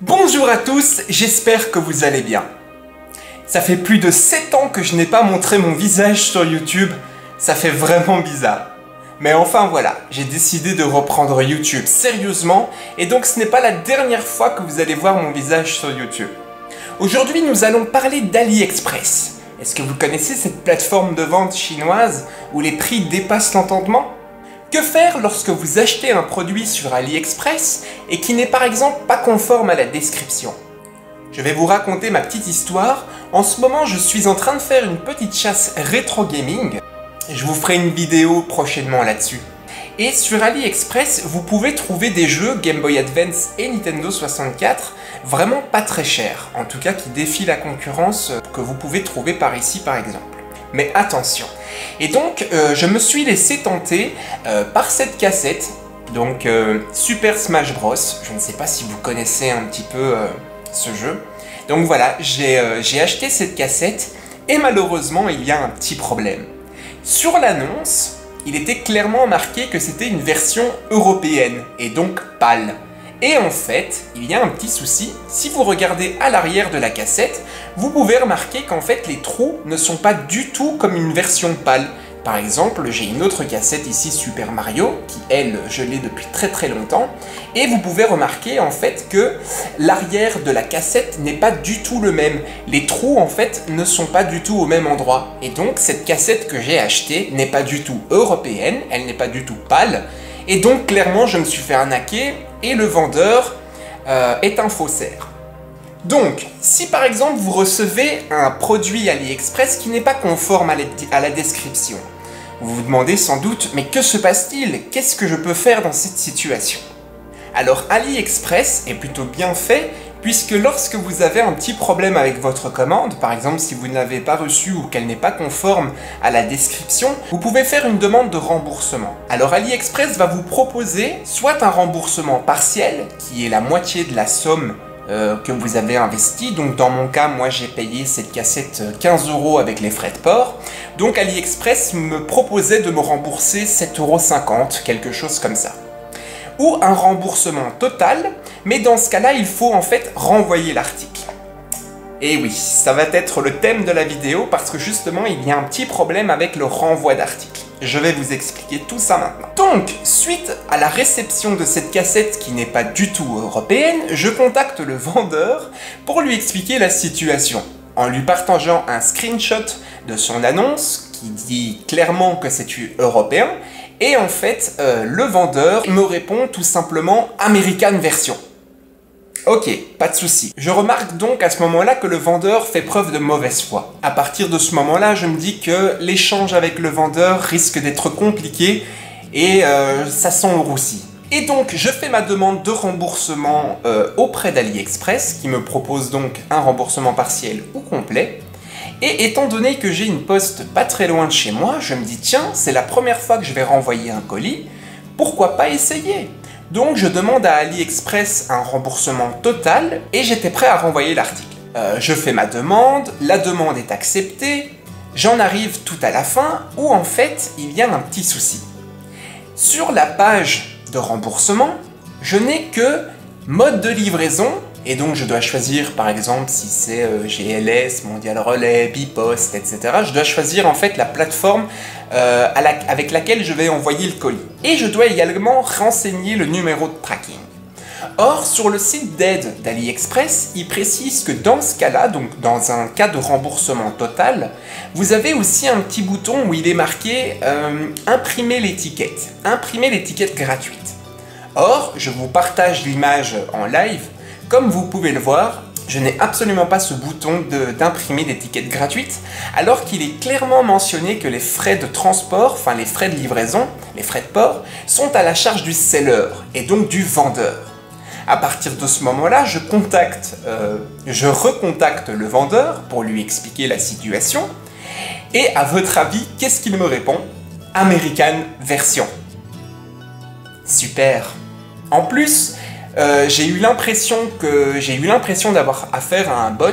Bonjour à tous, j'espère que vous allez bien. Ça fait plus de 7 ans que je n'ai pas montré mon visage sur YouTube, ça fait vraiment bizarre. Mais enfin voilà, j'ai décidé de reprendre YouTube sérieusement, et donc ce n'est pas la dernière fois que vous allez voir mon visage sur YouTube. Aujourd'hui nous allons parler d'AliExpress. Est-ce que vous connaissez cette plateforme de vente chinoise où les prix dépassent l'entendement ? Que faire lorsque vous achetez un produit sur AliExpress et qui n'est par exemple pas conforme à la description? Je vais vous raconter ma petite histoire. En ce moment, je suis en train de faire une petite chasse rétro gaming. Je vous ferai une vidéo prochainement là-dessus. Et sur AliExpress, vous pouvez trouver des jeux Game Boy Advance et Nintendo 64 vraiment pas très chers. En tout cas, qui défient la concurrence que vous pouvez trouver par ici par exemple. Mais attention. Et donc, je me suis laissé tenter par cette cassette, donc Super Smash Bros. Je ne sais pas si vous connaissez un petit peu ce jeu. Donc voilà, j'ai acheté cette cassette et malheureusement, il y a un petit problème. Sur l'annonce, il était clairement marqué que c'était une version européenne et donc pâle. Et en fait, il y a un petit souci, si vous regardez à l'arrière de la cassette, vous pouvez remarquer qu'en fait les trous ne sont pas du tout comme une version pâle. Par exemple, j'ai une autre cassette ici, Super Mario, qui elle, je l'ai depuis très longtemps, et vous pouvez remarquer en fait que l'arrière de la cassette n'est pas du tout le même. Les trous en fait ne sont pas du tout au même endroit. Et donc cette cassette que j'ai achetée n'est pas du tout européenne, elle n'est pas du tout pâle, et donc clairement je me suis fait arnaquer, et le vendeur est un faussaire. Donc, si par exemple vous recevez un produit AliExpress qui n'est pas conforme à la description, vous vous demandez sans doute, mais que se passe-t-il? Qu'est-ce que je peux faire dans cette situation? Alors AliExpress est plutôt bien fait, puisque lorsque vous avez un petit problème avec votre commande, par exemple si vous ne l'avez pas reçue ou qu'elle n'est pas conforme à la description, vous pouvez faire une demande de remboursement. Alors AliExpress va vous proposer soit un remboursement partiel, qui est la moitié de la somme que vous avez investi. Donc dans mon cas, moi j'ai payé cette cassette 15 € avec les frais de port. Donc AliExpress me proposait de me rembourser 7,50 €, quelque chose comme ça. Ou un remboursement total, mais dans ce cas-là, il faut en fait renvoyer l'article. Et oui, ça va être le thème de la vidéo parce que justement, il y a un petit problème avec le renvoi d'article. Je vais vous expliquer tout ça maintenant. Donc, suite à la réception de cette cassette qui n'est pas du tout européenne, je contacte le vendeur pour lui expliquer la situation, en lui partageant un screenshot de son annonce qui dit clairement que c'est européen, et en fait, le vendeur me répond tout simplement American version. Ok, pas de souci. Je remarque donc à ce moment-là que le vendeur fait preuve de mauvaise foi. À partir de ce moment-là, je me dis que l'échange avec le vendeur risque d'être compliqué et ça sent le roussi. Et donc, je fais ma demande de remboursement auprès d'AliExpress, qui me propose donc un remboursement partiel ou complet. Et étant donné que j'ai une poste pas très loin de chez moi, je me dis tiens, c'est la première fois que je vais renvoyer un colis, pourquoi pas essayer? Donc je demande à AliExpress un remboursement total et j'étais prêt à renvoyer l'article. Je fais ma demande, la demande est acceptée, j'en arrive tout à la fin où en fait il y a un petit souci. Sur la page de remboursement, je n'ai que mode de livraison, et donc je dois choisir par exemple si c'est GLS, Mondial Relais, Bipost, etc. Je dois choisir en fait la plateforme avec laquelle je vais envoyer le colis. Et je dois également renseigner le numéro de tracking. Or, sur le site d'aide d'AliExpress, il précise que dans ce cas-là, donc dans un cas de remboursement total, vous avez aussi un petit bouton où il est marqué imprimer l'étiquette gratuite. Or, je vous partage l'image en live. Comme vous pouvez le voir, je n'ai absolument pas ce bouton d'imprimer d'étiquette gratuite, alors qu'il est clairement mentionné que les frais de transport, enfin les frais de livraison, les frais de port, sont à la charge du seller, et donc du vendeur. À partir de ce moment-là, je recontacte le vendeur pour lui expliquer la situation, et à votre avis, qu'est-ce qu'il me répond? American version. Super. En plus, j'ai eu l'impression d'avoir affaire à un bot,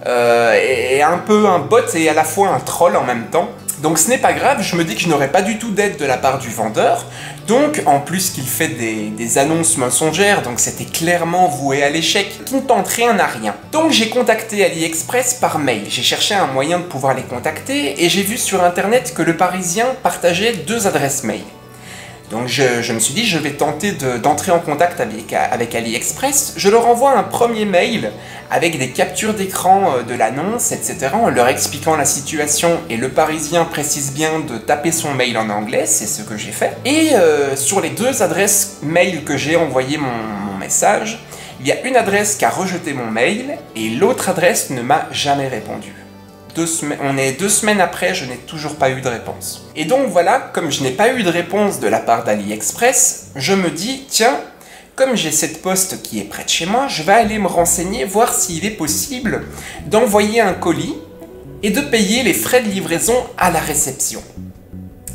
et un peu un bot et à la fois un troll en même temps. Donc ce n'est pas grave, je me dis que je n'aurai pas du tout d'aide de la part du vendeur. Donc en plus qu'il fait des annonces mensongères, donc c'était clairement voué à l'échec, qui ne tente rien à rien. Donc j'ai contacté AliExpress par mail. J'ai cherché un moyen de pouvoir les contacter et j'ai vu sur internet que le Parisien partageait 2 adresses mail. Donc je me suis dit, je vais tenter d'entrer en contact avec AliExpress. Je leur envoie un premier mail avec des captures d'écran de l'annonce, etc. en leur expliquant la situation, et le Parisien précise bien de taper son mail en anglais, c'est ce que j'ai fait. Et sur les 2 adresses mail que j'ai envoyé mon message, il y a une adresse qui a rejeté mon mail et l'autre adresse ne m'a jamais répondu. On est 2 semaines après, je n'ai toujours pas eu de réponse. Et donc voilà, comme je n'ai pas eu de réponse de la part d'AliExpress, je me dis, tiens, comme j'ai cette poste qui est près de chez moi, je vais aller me renseigner, voir s'il est possible d'envoyer un colis et de payer les frais de livraison à la réception.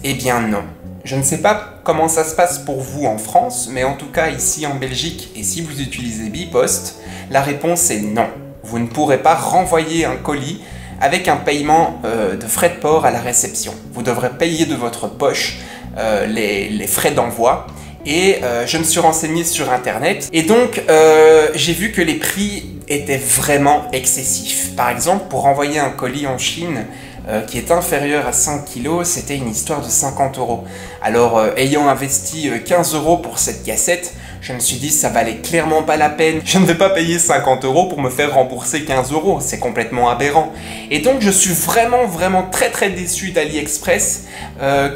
Eh bien non. Je ne sais pas comment ça se passe pour vous en France, mais en tout cas ici en Belgique, et si vous utilisez Bipost, la réponse est non. Vous ne pourrez pas renvoyer un colis avec un paiement de frais de port à la réception. Vous devrez payer de votre poche les frais d'envoi. Et je me suis renseigné sur internet et donc j'ai vu que les prix étaient vraiment excessifs. Par exemple, pour envoyer un colis en Chine qui est inférieur à 5 kg, c'était une histoire de 50 €. Alors ayant investi 15 € pour cette cassette, je me suis dit ça valait clairement pas la peine. Je ne vais pas payer 50 € pour me faire rembourser 15 €, c'est complètement aberrant. Et donc je suis vraiment très déçu d'AliExpress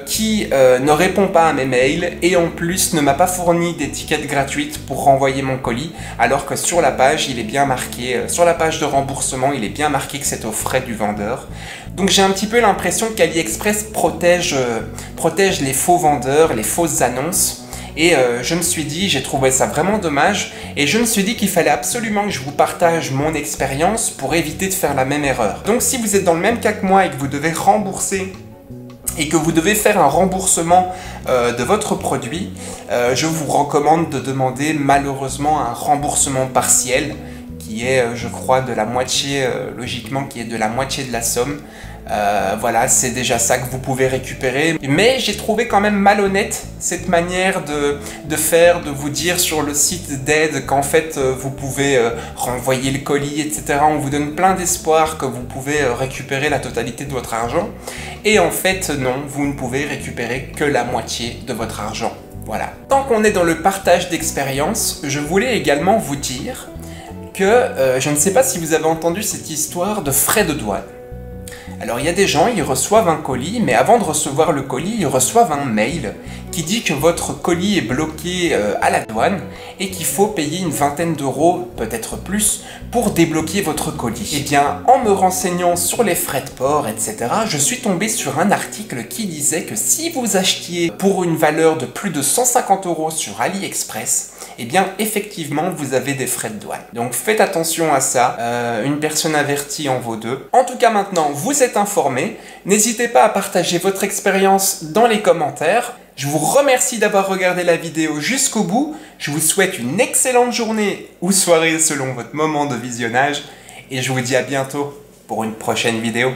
qui ne répond pas à mes mails et en plus ne m'a pas fourni d'étiquette gratuite pour renvoyer mon colis, alors que sur la page il est bien marqué, sur la page de remboursement il est bien marqué que c'est aux frais du vendeur. Donc j'ai un petit peu l'impression qu'AliExpress protège les faux vendeurs, les fausses annonces. Et je me suis dit, j'ai trouvé ça vraiment dommage, et je me suis dit qu'il fallait absolument que je vous partage mon expérience pour éviter de faire la même erreur. Donc si vous êtes dans le même cas que moi et que vous devez rembourser, et que vous devez faire un remboursement de votre produit, je vous recommande de demander malheureusement un remboursement partiel, qui est, je crois, de la moitié, logiquement, qui est de la moitié de la somme. Voilà, c'est déjà ça que vous pouvez récupérer. Mais j'ai trouvé quand même malhonnête cette manière de faire, de vous dire sur le site d'aide qu'en fait vous pouvez renvoyer le colis, etc. On vous donne plein d'espoir que vous pouvez récupérer la totalité de votre argent. Et en fait non, vous ne pouvez récupérer que la moitié de votre argent. Voilà. Tant qu'on est dans le partage d'expérience, je voulais également vous dire que je ne sais pas si vous avez entendu cette histoire de frais de douane. Alors il y a des gens, ils reçoivent un colis, mais avant de recevoir le colis, ils reçoivent un mail qui dit que votre colis est bloqué à la douane et qu'il faut payer une vingtaine d'euros, peut-être plus, pour débloquer votre colis. Eh bien, en me renseignant sur les frais de port, etc., je suis tombé sur un article qui disait que si vous achetiez pour une valeur de plus de 150 € sur AliExpress, eh bien, effectivement, vous avez des frais de douane. Donc, faites attention à ça. Une personne avertie en vaut 2. En tout cas, maintenant, vous êtes informés. N'hésitez pas à partager votre expérience dans les commentaires. Je vous remercie d'avoir regardé la vidéo jusqu'au bout. Je vous souhaite une excellente journée ou soirée selon votre moment de visionnage. Et je vous dis à bientôt pour une prochaine vidéo.